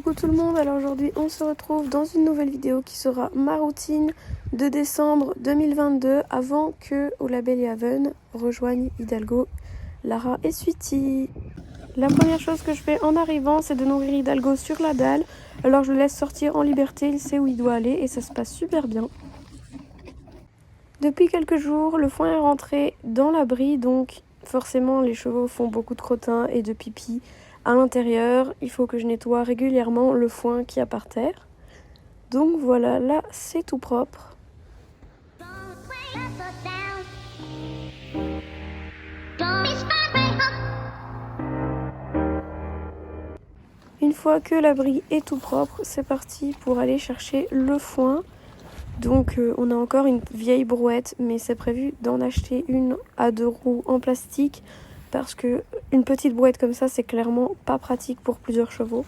Coucou tout le monde, alors aujourd'hui on se retrouve dans une nouvelle vidéo qui sera ma routine de décembre 2022 avant que Ola-Belle et Haven rejoignent Hidalgo, Lara et Sweetie. La première chose que je fais en arrivant c'est de nourrir Hidalgo sur la dalle, alors je le laisse sortir en liberté, il sait où il doit aller et ça se passe super bien. Depuis quelques jours le foin est rentré dans l'abri, donc forcément les chevaux font beaucoup de crottin et de pipi à l'intérieur. Il faut que je nettoie régulièrement le foin qu'il y a par terre. Donc voilà, là c'est tout propre. Une fois que l'abri est tout propre, c'est parti pour aller chercher le foin. Donc on a encore une vieille brouette, mais c'est prévu d'en acheter une à 2 roues en plastique parce que une petite brouette comme ça, c'est clairement pas pratique pour plusieurs chevaux.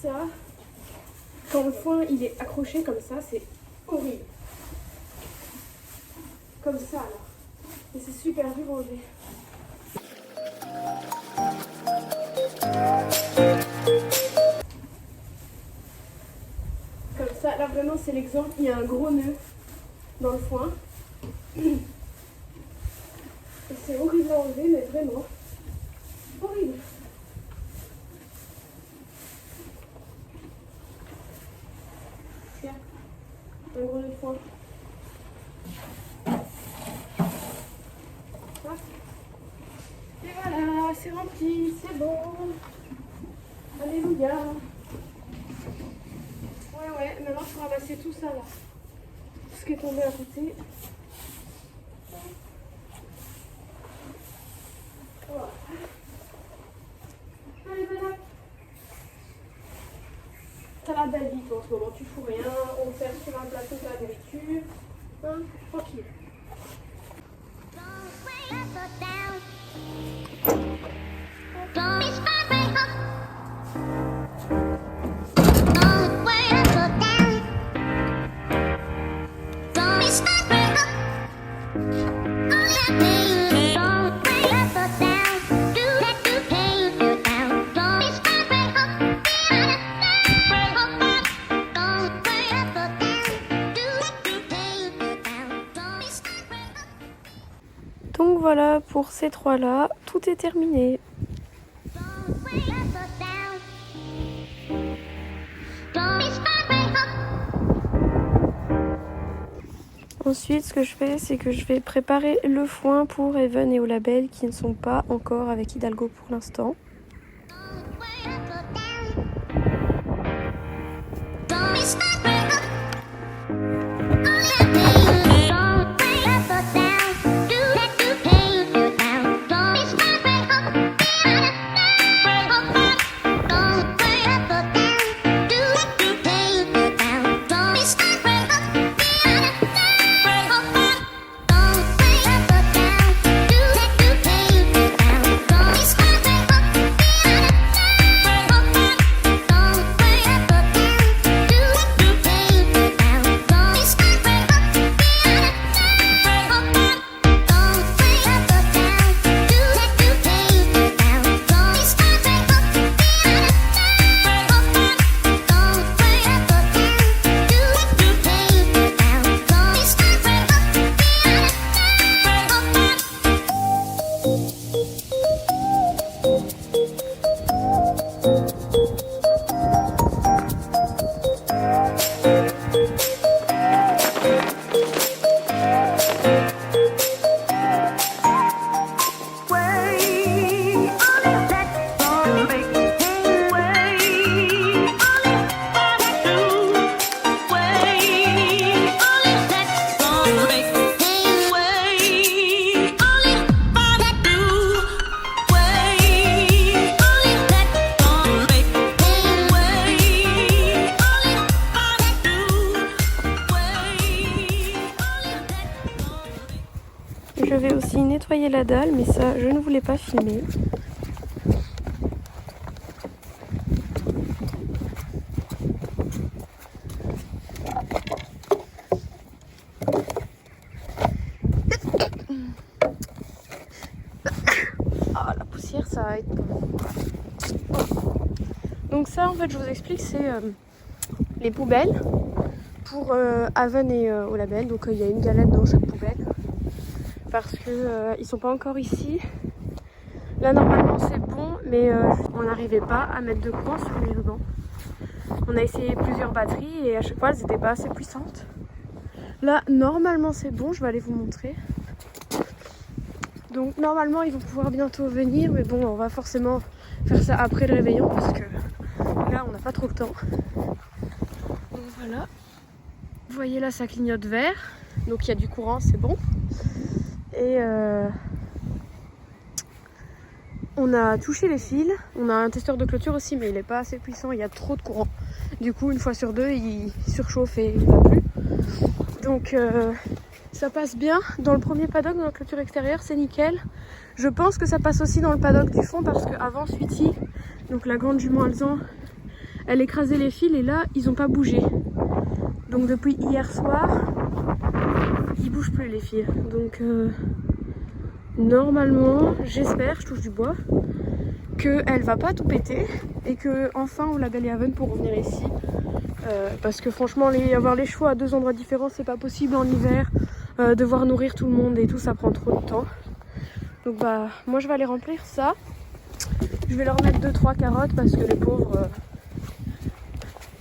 ça, quand le foin il est accroché comme ça, c'est horrible. Comme ça alors. Et c'est super dur à enlever. Comme ça, là vraiment c'est l'exemple, il y a un gros nœud dans le foin. Et c'est horrible à enlever, mais vraiment horrible. Tiens, un gros nœud de foin. Et voilà, c'est rempli, c'est bon. Alléluia. Ouais, maintenant il faut ramasser tout ça là. Tout ce qui est tombé à côté. Voilà. Allez, voilà. T'as la belle vie toi en ce moment, tu fous rien, on sert sur un plateau de la nourriture. Hein, tranquille. Donc voilà, pour ces trois-là, tout est terminé. Ensuite, ce que je fais, c'est que je vais préparer le foin pour Even et au label qui ne sont pas encore avec Hidalgo pour l'instant. Je vais aussi nettoyer la dalle, mais ça, je ne voulais pas filmer. Ah, la poussière, ça aide pas. Donc ça, en fait, je vous explique, c'est les poubelles pour Haven et au label. Donc il y a une galette dans chaque poubelle. Parce que ils sont pas encore ici. Là normalement c'est bon, mais on n'arrivait pas à mettre de courant sur les rubans. On a essayé plusieurs batteries et à chaque fois elles n'étaient pas assez puissantes. Là normalement c'est bon, je vais aller vous montrer. Donc normalement ils vont pouvoir bientôt venir, mais bon on va forcément faire ça après le réveillon parce que là on n'a pas trop le temps. Donc voilà, vous voyez là ça clignote vert, donc il y a du courant, c'est bon. Et on a touché les fils, on a un testeur de clôture aussi mais il n'est pas assez puissant, il y a trop de courant. Du coup une fois sur deux il surchauffe et il ne va plus. Donc ça passe bien dans le premier paddock, dans la clôture extérieure, c'est nickel. Je pense que ça passe aussi dans le paddock du fond parce qu'avant Sweetie, donc la grande jument alezan, elle écrasait les fils et là ils ont pas bougé. Donc depuis hier soir, ils bougent plus les fils. Donc normalement, j'espère, je touche du bois, qu'elle va pas tout péter et que enfin au Label Haven pour revenir ici. Parce que franchement, avoir les chevaux à 2 endroits différents, c'est pas possible en hiver. Devoir nourrir tout le monde et tout, ça prend trop de temps. Donc bah, moi je vais aller remplir ça. Je vais leur mettre 2-3 carottes parce que les pauvres,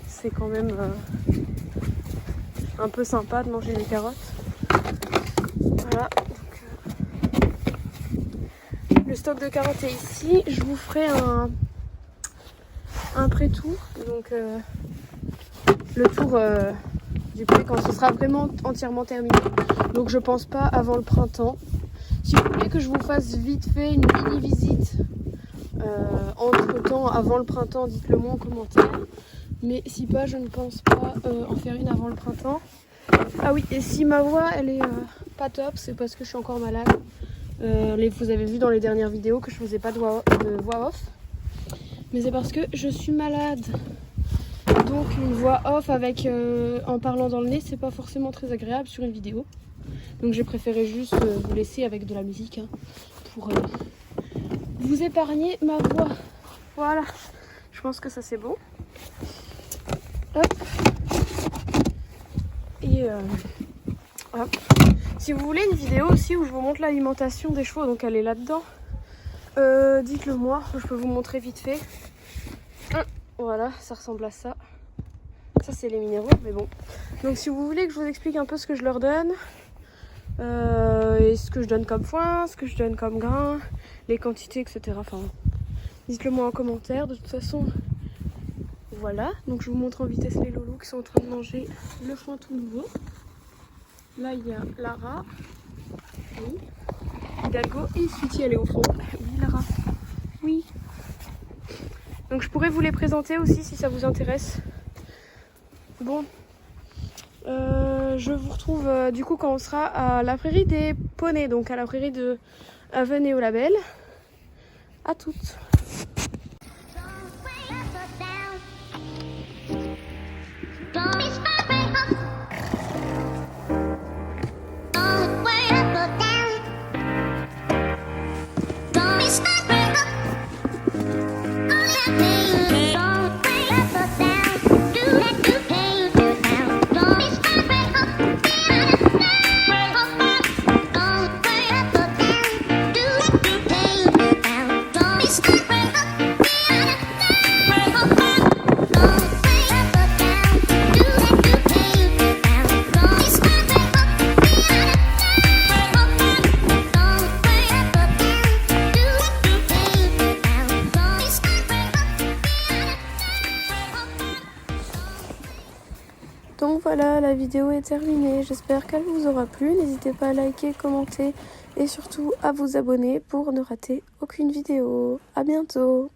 c'est quand même un peu sympa de manger des carottes. Voilà. Donc, le stock de carottes est ici. Je vous ferai un pré-tour. Donc le tour du pré quand ce sera vraiment entièrement terminé. Donc je pense pas avant le printemps. Si vous voulez que je vous fasse vite fait une mini visite entre temps avant le printemps, dites-le moi en commentaire. Mais si pas, je ne pense pas en faire une avant le printemps. Ah oui, et si ma voix elle est pas top, c'est parce que je suis encore malade. Vous avez vu dans les dernières vidéos que je faisais pas de voix off. Mais c'est parce que je suis malade. Donc une voix off avec en parlant dans le nez, c'est pas forcément très agréable sur une vidéo. Donc j'ai préféré juste vous laisser avec de la musique hein, pour vous épargner ma voix. Voilà, je pense que ça c'est bon. Hop. Et hop. Si vous voulez une vidéo aussi où je vous montre l'alimentation des chevaux, donc elle est là-dedans, dites-le moi, je peux vous montrer vite fait. Voilà, ça ressemble à ça. Ça c'est les minéraux, mais bon. Donc si vous voulez que je vous explique un peu ce que je leur donne, et ce que je donne comme foin, ce que je donne comme grain, les quantités, etc. Enfin, dites-le moi en commentaire. De toute façon, voilà. Donc je vous montre en vitesse les loulous qui sont en train de manger le foin tout nouveau. Là il y a Lara, oui, Hidalgo et Sweetie, elle est au fond. Oui Lara, oui. Donc je pourrais vous les présenter aussi si ça vous intéresse. Bon, je vous retrouve du coup quand on sera à la prairie des poneys, donc à la prairie de Haven et au Label. À toutes. Donc voilà, la vidéo est terminée. J'espère qu'elle vous aura plu. N'hésitez pas à liker, commenter et surtout à vous abonner pour ne rater aucune vidéo. À bientôt!